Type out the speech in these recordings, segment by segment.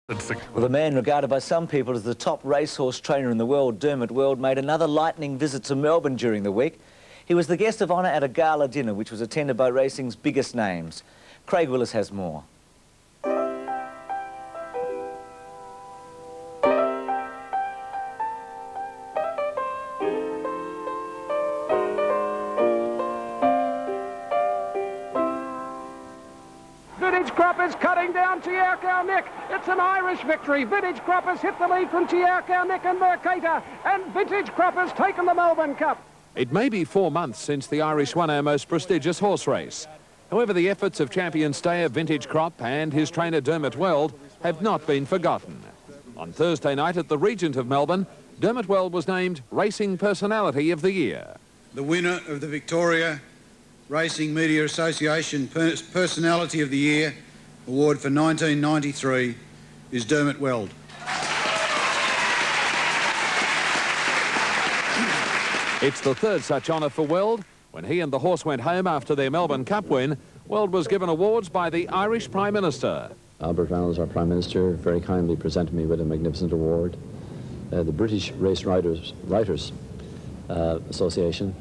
Well, the man regarded by some people as the top racehorse trainer in the world, Dermot Weld, made another lightning visit to Melbourne during the week. He was the guest of honour at a gala dinner which was attended by racing's biggest names. Craig Willis has more. Vintage Croppers cutting down Chiarcow Neck. It's an Irish victory. Vintage Croppers hit the lead from Chiarcow Neck and Mercator, and Vintage Croppers taken the Melbourne Cup. It may be 4 months since the Irish won our most prestigious horse race. However, the efforts of champion stayer Vintage Crop and his trainer Dermot Weld have not been forgotten. On Thursday night at the Regent of Melbourne, Dermot Weld was named Racing Personality of the Year. The winner of the Victoria Racing Media Association Personality of the Year award for 1993 is Dermot Weld. It's the third such honour for Weld. When he and the horse went home after their Melbourne Cup win, Weld was given awards by the Irish Prime Minister. Albert Reynolds, our Prime Minister, very kindly presented me with a magnificent award. The British Race Writers Association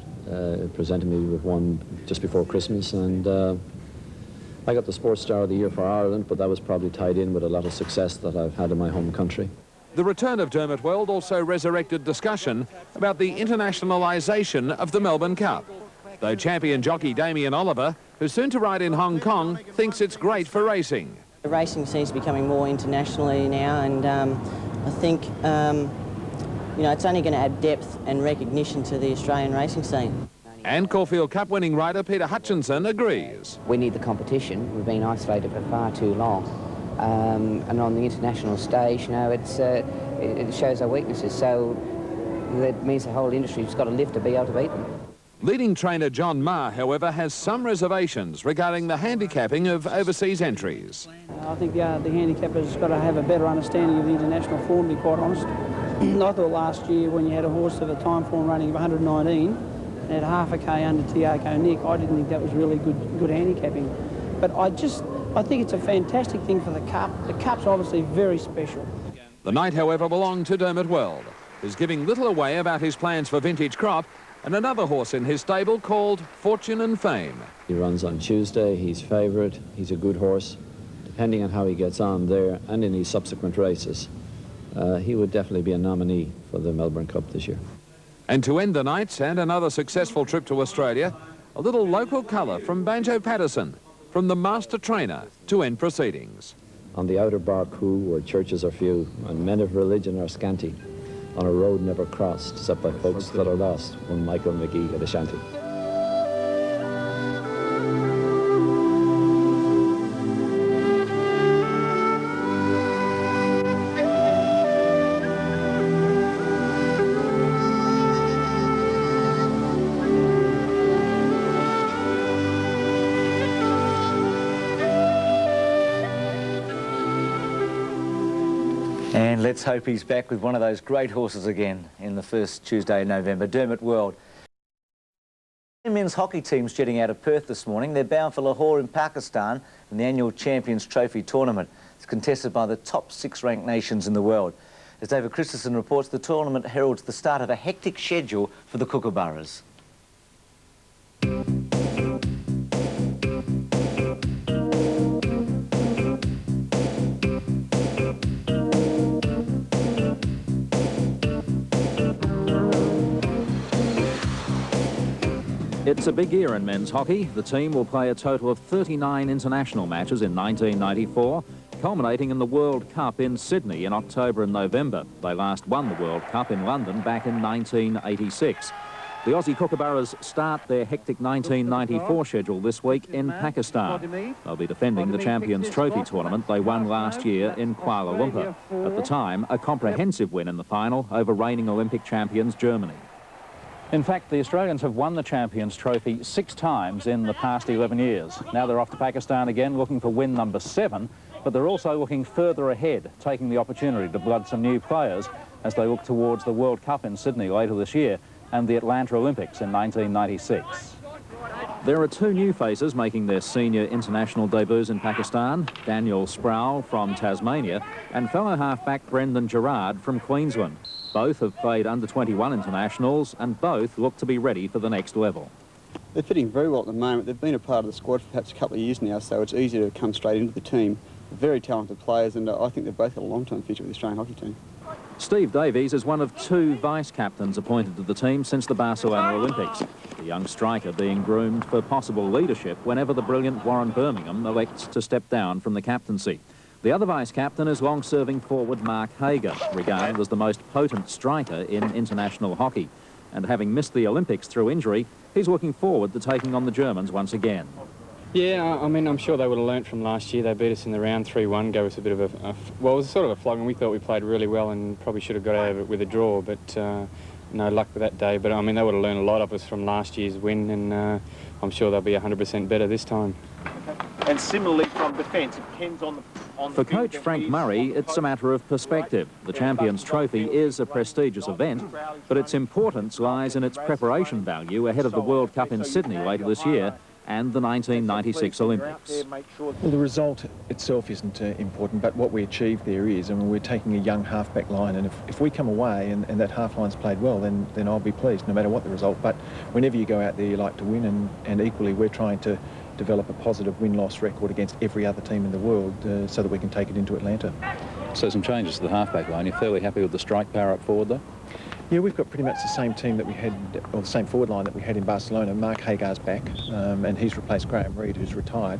presented me with one just before Christmas, and I got the Sports Star of the Year for Ireland, but that was probably tied in with a lot of success that I've had in my home country. The return of Dermot Weld also resurrected discussion about the internationalisation of the Melbourne Cup, though champion jockey Damien Oliver, who's soon to ride in Hong Kong, thinks it's great for racing. The racing seems to be becoming more internationally now, and I think you know, it's only going to add depth and recognition to the Australian racing scene. And Caulfield Cup winning rider Peter Hutchinson agrees. We need the competition. We've been isolated for far too long. And on the international stage, you know, it shows our weaknesses, so that means the whole industry's got to lift to be able to beat them. Leading trainer John Marr, however, has some reservations regarding the handicapping of overseas entries. I think the handicapper's got to have a better understanding of the international form, to be quite honest. I thought last year when you had a horse of a time form running of 119 and had half a K under Chiarcow Neck, I didn't think that was really good handicapping. But I think it's a fantastic thing for the Cup. The Cup's obviously very special. The night, however, belonged to Dermot Weld, who's giving little away about his plans for Vintage Crop and another horse in his stable called Fortune and Fame. He runs on Tuesday, he's favourite, he's a good horse. Depending on how he gets on there and in his subsequent races, he would definitely be a nominee for the Melbourne Cup this year. And to end the night and another successful trip to Australia, a little local colour from Banjo Patterson, from the master trainer to end proceedings. On the outer Barcoo, where churches are few and men of religion are scanty, on a road never crossed except by folks that are lost, one Michael McGee had a shanty. And let's hope he's back with one of those great horses again in the first Tuesday in November. Dermot Weld. The men's hockey team's jetting out of Perth this morning. They're bound for Lahore in Pakistan in the annual Champions Trophy tournament. It's contested by the top 6 ranked nations in the world. As David Christensen reports, the tournament heralds the start of a hectic schedule for the Kookaburras. It's a big year in men's hockey. The team will play a total of 39 international matches in 1994, culminating in the World Cup in Sydney in October and November. They last won the World Cup in London back in 1986. The Aussie Kookaburras start their hectic 1994 schedule this week in Pakistan. They'll be defending the Champions Trophy tournament they won last year in Kuala Lumpur. At the time, a comprehensive win in the final over reigning Olympic champions Germany. In fact, the Australians have won the Champions Trophy 6 times in the past 11 years. Now they're off to Pakistan again, looking for win number 7, but they're also looking further ahead, taking the opportunity to blood some new players as they look towards the World Cup in Sydney later this year and the Atlanta Olympics in 1996. There are two new faces making their senior international debuts in Pakistan, Daniel Sproul from Tasmania and fellow halfback Brendan Gerard from Queensland. Both have played under-21 internationals and both look to be ready for the next level. They're fitting very well at the moment. They've been a part of the squad for perhaps a couple of years now, so it's easy to come straight into the team. Very talented players, and I think they've both got a long-term future with the Australian hockey team. Steve Davies is one of two vice-captains appointed to the team since the Barcelona Olympics. The young striker being groomed for possible leadership whenever the brilliant Warren Birmingham elects to step down from the captaincy. The other vice-captain is long-serving forward Mark Hager, regarded as the most potent striker in international hockey. And having missed the Olympics through injury, he's looking forward to taking on the Germans once again. Yeah, I mean, I'm sure they would have learnt from last year. They beat us in the round 3-1, gave us a bit of well, it was sort of a flog, and we thought we played really well and probably should have got out of it with a draw, but no luck with that day. But, I mean, they would have learned a lot of us from last year's win, and I'm sure they'll be 100% better this time. And similarly from defence, it depends on the... For coach Frank Murray, it's a matter of perspective. The Champions Trophy is a prestigious event, but its importance lies in its preparation value ahead of the World Cup in Sydney later this year and the 1996 Olympics. Well, the result itself isn't important, but what we achieved there is, and we're taking a young half-back line, and if we come away and that half-line's played well, then I'll be pleased, no matter what the result. But whenever you go out there, you like to win, and equally we're trying to develop a positive win-loss record against every other team in the world so that we can take it into Atlanta. So some changes to the half-back line. You're fairly happy with the strike power up forward, though? Yeah, we've got pretty much the same team that we had, or the same forward line that we had in Barcelona. Mark Hagar's back, and he's replaced Graham Reid, who's retired.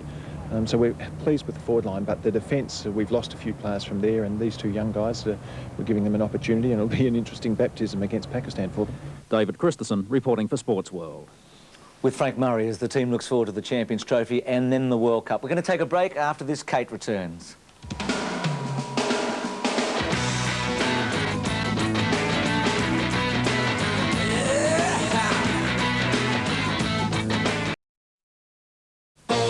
So we're pleased with the forward line, but the defence, we've lost a few players from there, and these two young guys, we're giving them an opportunity, and it'll be an interesting baptism against Pakistan for them. David Christensen reporting for Sports World. With Frank Murray as the team looks forward to the Champions Trophy and then the World Cup. We're going to take a break. After this, Kate returns.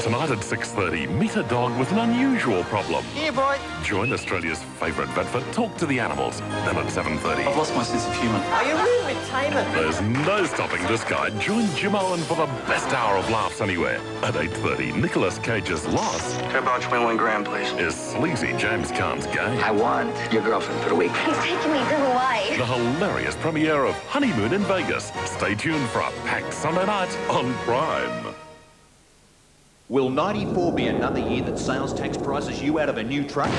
Tonight at 6:30, meet a dog with an unusual problem. Here, boy. Join Australia's favourite vet for Talk to the Animals. Then at 7:30. I've lost my sense of humour. Are you really taming? There's no stopping this guy. Join Jim Owen for the best hour of laughs anywhere. At 8:30, Nicolas Cage's Loss. Turbo 21 grand, please. Is sleazy James Caan's game. I want your girlfriend for the week. He's taking me to Hawaii. The hilarious premiere of Honeymoon in Vegas. Stay tuned for a packed Sunday night on Prime. Will 94 be another year that sales tax prices you out of a new truck?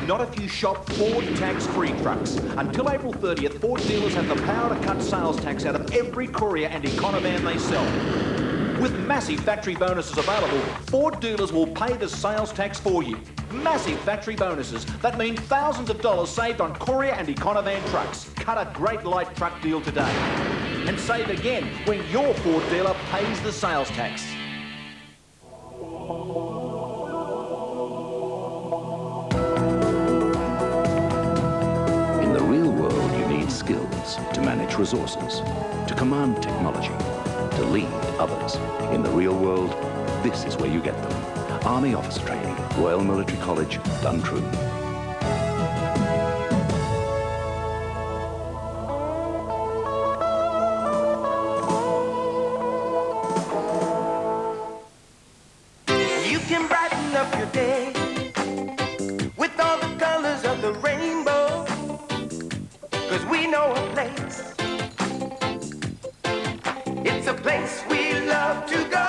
Not if you shop Ford tax-free trucks. Until April 30th, Ford dealers have the power to cut sales tax out of every Courier and Econovan they sell. With massive factory bonuses available, Ford dealers will pay the sales tax for you. Massive factory bonuses. That mean thousands of dollars saved on Courier and Econovan trucks. Cut a great light truck deal today. And save again when your Ford dealer pays the sales tax. In the real world, you need skills to manage resources, to command technology, to lead others. In the real world, this is where you get them. Army Officer Training, Royal Military College, Duntrude. You can brighten up your day with all the colors of the rainbow, 'cause we know a place. It's a place we love to go.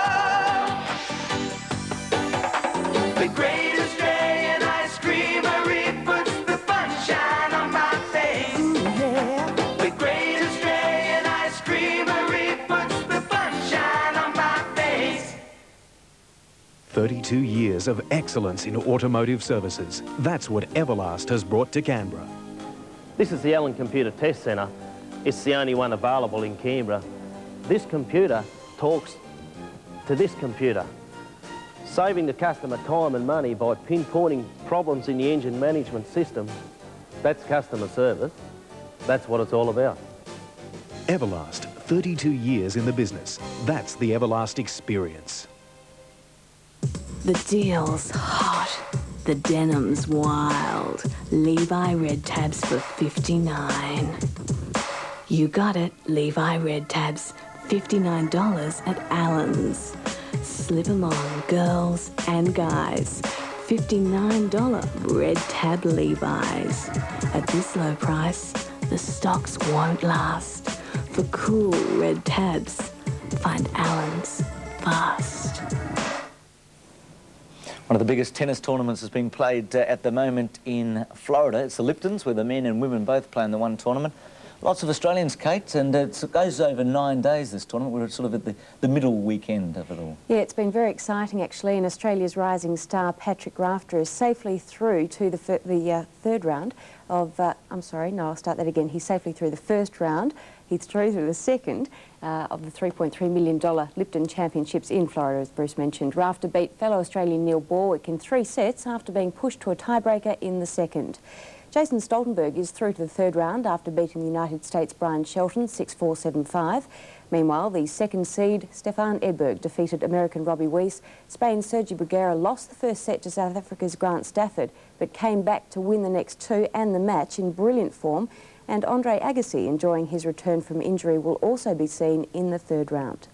The Great Australian Ice Creamery puts the sunshine on my face. The Great Australian Ice Creamery puts the sunshine on my face. 32 years of excellence in automotive services. That's what Everlast has brought to Canberra. This is the Allen Computer Test Centre. It's the only one available in Canberra. This computer talks to this computer, saving the customer time and money by pinpointing problems in the engine management system. That's customer service. That's what it's all about. Everlast, 32 years in the business. That's the Everlast experience. The deal's hot. The denim's wild. Levi red tabs for $59. You got it, Levi red tabs, $59 at Allen's. Slip 'em on, girls and guys. $59 red tab Levi's. At this low price, the stocks won't last. For cool red tabs, find Allen's fast. One of the biggest tennis tournaments is being played at the moment in Florida. It's the Liptons, where the men and women both play in the one tournament. Lots of Australians, Kate, and it goes over 9 days, this tournament. We're sort of at the middle weekend of it all. Yeah, it's been very exciting, actually, and Australia's rising star, Patrick Rafter, is safely through to the third round of... I'm sorry, no, I'll start that again. He's safely through the first round. He's through to the second of the $3.3 million Lipton Championships in Florida, as Bruce mentioned. Rafter beat fellow Australian Neil Borwick in 3 sets after being pushed to a tiebreaker in the second. Jason Stoltenberg is through to the third round after beating the United States' Brian Shelton 6-4, 7-5. Meanwhile, the second seed, Stefan Edberg, defeated American Robbie Weiss. Spain's Sergi Bruguera lost the first set to South Africa's Grant Stafford, but came back to win the next 2 and the match in brilliant form. And Andre Agassi, enjoying his return from injury, will also be seen in the third round.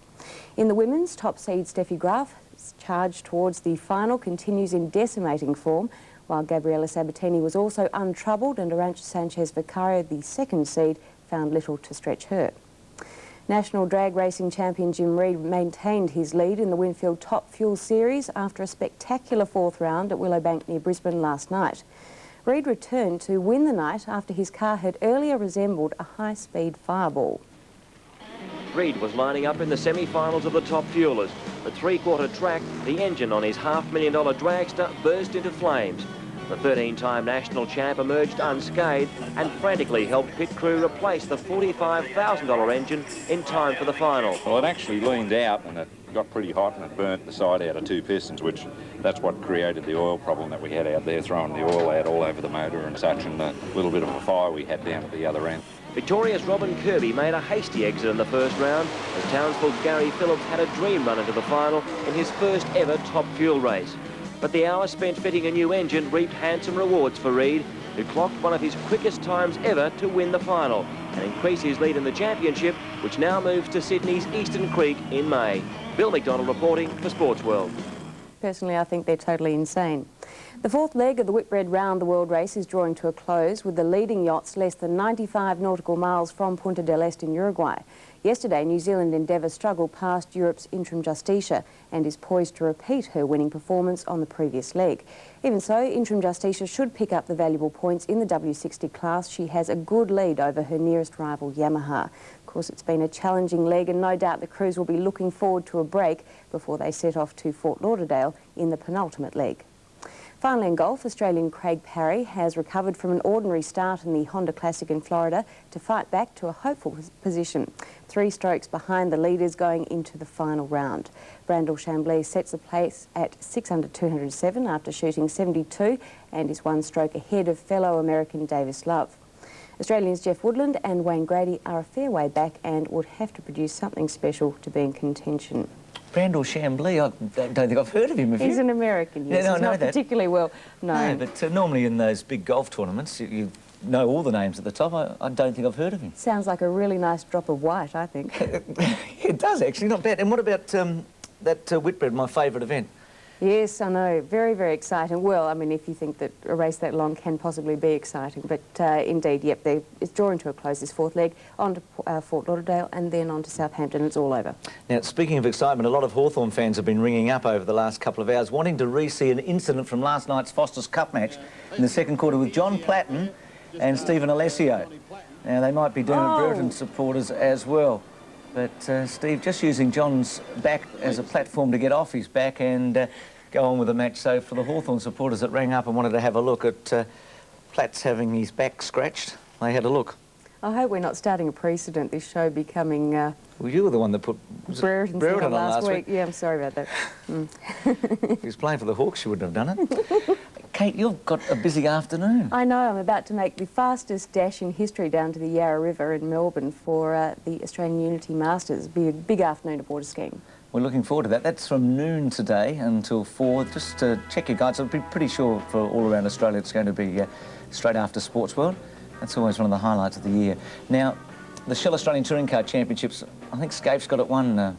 In the women's, top seed Steffi Graf's charge towards the final continues in decimating form, while Gabriela Sabatini was also untroubled and Arantxa Sanchez Vicario, the second seed, found little to stretch her. National drag racing champion Jim Reid maintained his lead in the Winfield Top Fuel Series after a spectacular fourth round at Willowbank near Brisbane last night. Reid returned to win the night after his car had earlier resembled a high-speed fireball. Reid was lining up in the semi-finals of the Top Fuelers. At three-quarter track, the engine on his $500,000 dragster burst into flames. The 13-time national champ emerged unscathed and frantically helped pit crew replace the $45,000 engine in time for the final. Well, it actually leaned out and it got pretty hot and it burnt the side out of 2 pistons, which that's what created the oil problem that we had out there, throwing the oil out all over the motor and such, and the little bit of a fire we had down at the other end. Victoria's Robin Kirby made a hasty exit in the first round as Townsville's Gary Phillips had a dream run into the final in his first ever Top Fuel race. But the hours spent fitting a new engine reaped handsome rewards for Reid, who clocked one of his quickest times ever to win the final and increase his lead in the championship, which now moves to Sydney's Eastern Creek in May. Bill McDonald reporting for Sports World. Personally, I think they're totally insane. The fourth leg of the Whitbread Round the World race is drawing to a close, with the leading yachts less than 95 nautical miles from Punta del Este in Uruguay. Yesterday, New Zealand Endeavour struggled past Europe's Intrum Justicia and is poised to repeat her winning performance on the previous leg. Even so, Intrum Justicia should pick up the valuable points in the W60 class. She has a good lead over her nearest rival, Yamaha. Of course, it's been a challenging leg, and no doubt the crews will be looking forward to a break before they set off to Fort Lauderdale in the penultimate leg. Finally in golf, Australian Craig Parry has recovered from an ordinary start in the Honda Classic in Florida to fight back to a hopeful position. 3 strokes behind the leaders going into the final round. Brandel Chambly sets the place at 6 under 207 after shooting 72 and is 1 stroke ahead of fellow American Davis Love. Australians Jeff Woodland and Wayne Grady are a fair way back and would have to produce something special to be in contention. Brandel Chambly, I don't think I've heard of him, have you? He's an American, yes. Yeah, no, He's I know not that. particularly well known. No, but normally in those big golf tournaments, you know all the names at the top. I don't think I've heard of him. Sounds like a really nice drop of white, I think. It does, actually, not bad. And what about that Whitbread, my favourite event? Yes, I know. Very, very exciting. Well, I mean, if you think that a race that long can possibly be exciting. But indeed, yep, it's drawing to a close, this fourth leg, on to Fort Lauderdale and then on to Southampton. It's all over. Now, speaking of excitement, a lot of Hawthorn fans have been ringing up over the last couple of hours, wanting to re-see an incident from last night's Foster's Cup match in the second quarter with John Platten and Stephen Alessio. Now, they might be Dermot Brereton supporters as well. But Steve, just using John's back as a platform to get off his back and go on with the match. So for the Hawthorn supporters that rang up and wanted to have a look at Platts having his back scratched, they had a look. I hope we're not starting a precedent, this show becoming... Well, you were the one that put Brereton on last week. Yeah, I'm sorry about that. If he was playing for the Hawks, you wouldn't have done it. Kate, you've got a busy afternoon. I know. I'm about to make the fastest dash in history down to the Yarra River in Melbourne for the Australian Unity Masters. It'll be a big afternoon of water skiing. We're looking forward to that. That's from noon today until 4. Just check your guides. I'm pretty sure for all around Australia it's going to be straight after Sports World. That's always one of the highlights of the year. Now, the Shell Australian Touring Car Championships, I think Scapes got it won,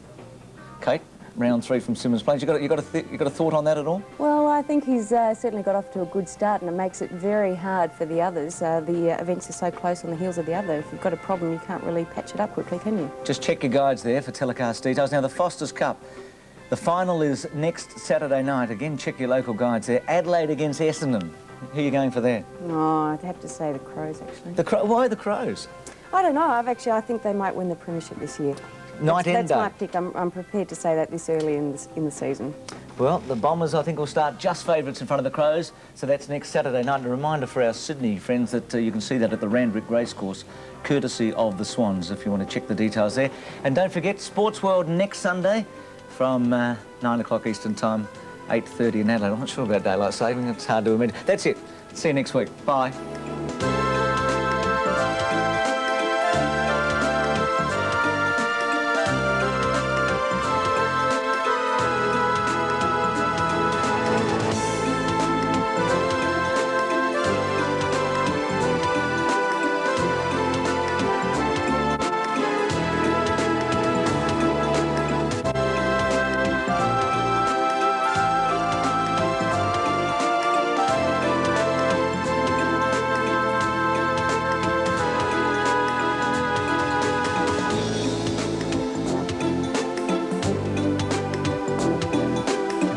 Kate. round 3 from Simmons Plains. You got a thought on that at all? Well, I think he's certainly got off to a good start, and it makes it very hard for the others. The events are so close on the heels of the other. If you've got a problem, you can't really patch it up quickly, can you? Just check your guides there for telecast details. Now, the Foster's Cup. The final is next Saturday night. Again, check your local guides there. Adelaide against Essendon. Who are you going for there? Oh, I'd have to say the Crows, actually. Why the Crows? I don't know. I think they might win the premiership this year. That's my pick. I'm prepared to say that this early in the season. Well, the Bombers, I think, will start just favourites in front of the Crows, so that's next Saturday night. And a reminder for our Sydney friends that you can see that at the Randwick Racecourse, courtesy of the Swans, if you want to check the details there. And don't forget, Sports World next Sunday from 9 o'clock Eastern Time, 8:30 in Adelaide. I'm not sure about daylight saving. It's hard to imagine. That's it. See you next week. Bye.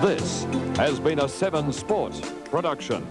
This has been a 7 Sport production.